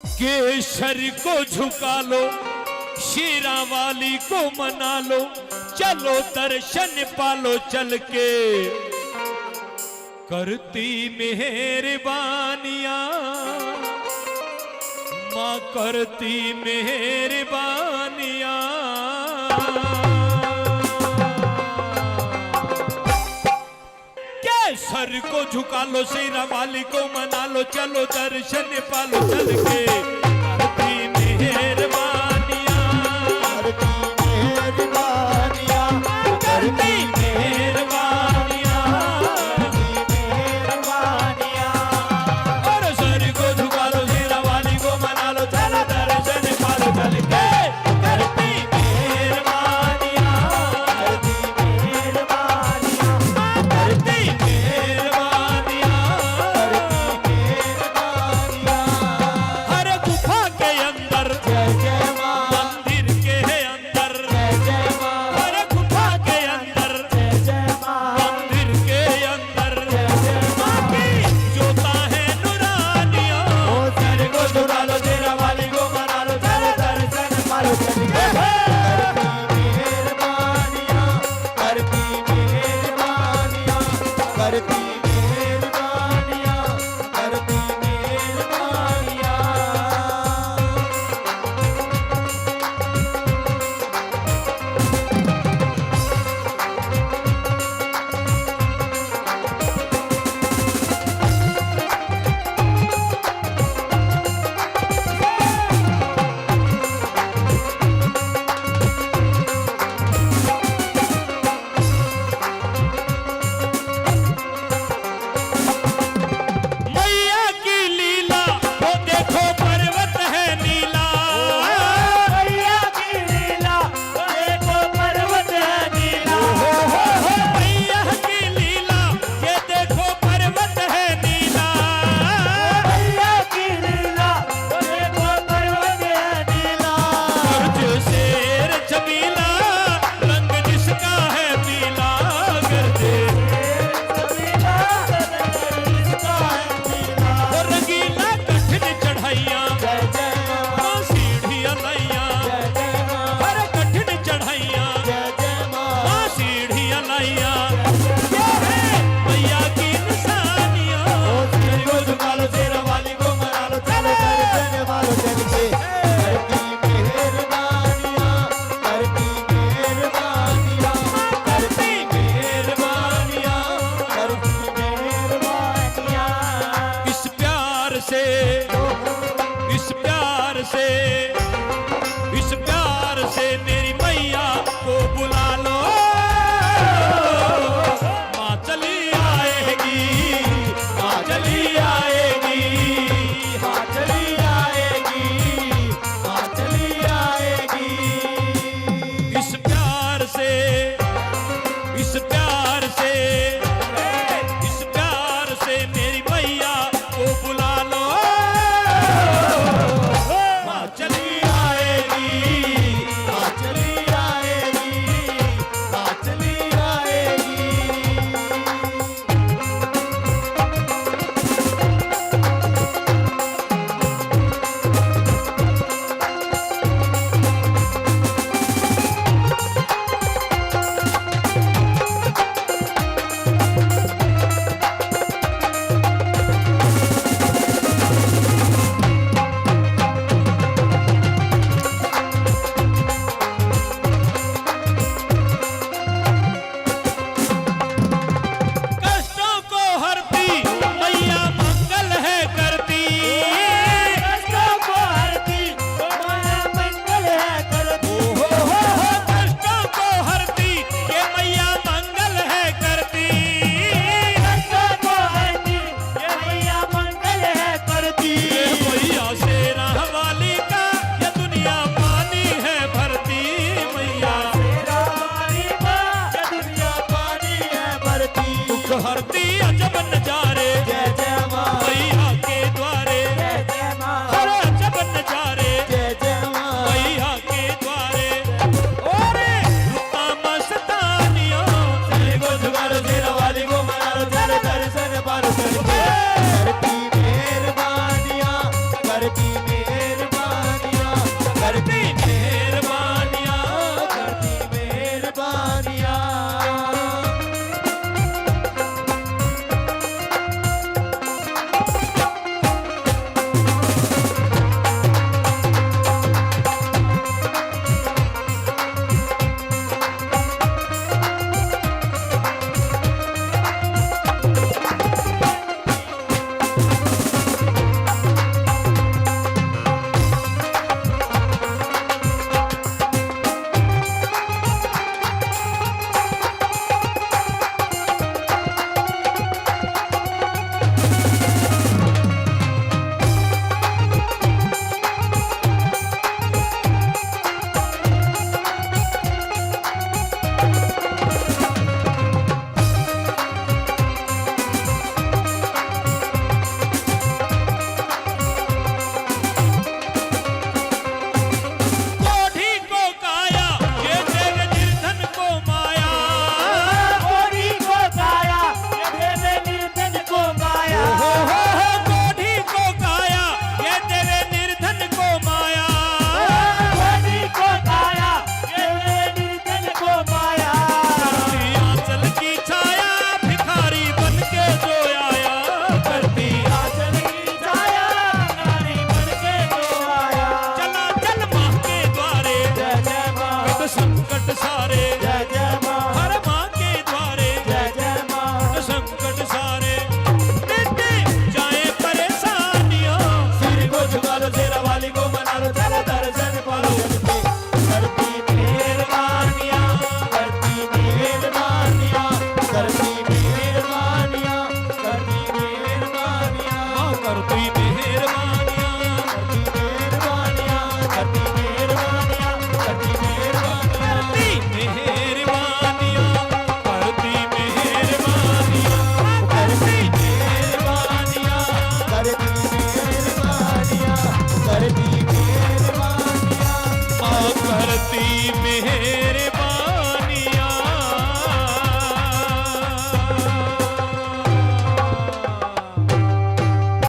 केसर को झुका लो, शेरा वाली को मना लो, चलो दर्शन पालो चल के, करती मेहरबानियां माँ करती मेहरबानियां। केसर को झुका लो, शेरा वाली को मना लो, चलो दर्शन पालो चल के, करती मेहरबानियां करती मेहरबानियां करती मेहरबानियां मेहरबानियां। और सर को झुका लो, शेरा वाली को मना लो, चलो दर्शन पालो चल के, करती मेहरबानियां करती मेहरबानियां करती मेहरबानियां करती मेहरबानियां। हर गुफा के अंदर जय जय मां, मंदिर के अंदर जय जय मां, हर गुफा के अंदर जय जय मां, मंदिर के अंदर जय जय मां की जोता है नूरानियां। ओ सर को झुका लो, शेरा वाली को मना लो, चलो दर्शन पालो चल के, करती मेहरबानियां करती मेहरबानियां करती मेहरबानियां करती मेहरबानियां। मैया की लीला वो देखो पर्वत है नीला, मैया की लीला वो देखो पर्वत है नीला। मैया की लीला ये देखो पर्वत है नीला। मैया की लीला वो देखो पर्वत है नीला। गर्ज शेर जमीला रंग जिसका है पीला, गर्ज नीला इसका है नीला। वो रंगीला कठिन चढ़ाइयां जय जय मां सीढ़ियां लाइयां, जय जय मां हर कठिन चढ़ाइयां जय जय मां सीढ़ियां लाइयां। ये है मैया की निशानियां। ओ सर को झुका लो, शेरा वाली को मना लो, चलो दर्शन पालो चल के, करती मेहरबानियां करती मेहरबानियां करती मेहरबानियां करती मेहरबानियां। इस प्यार से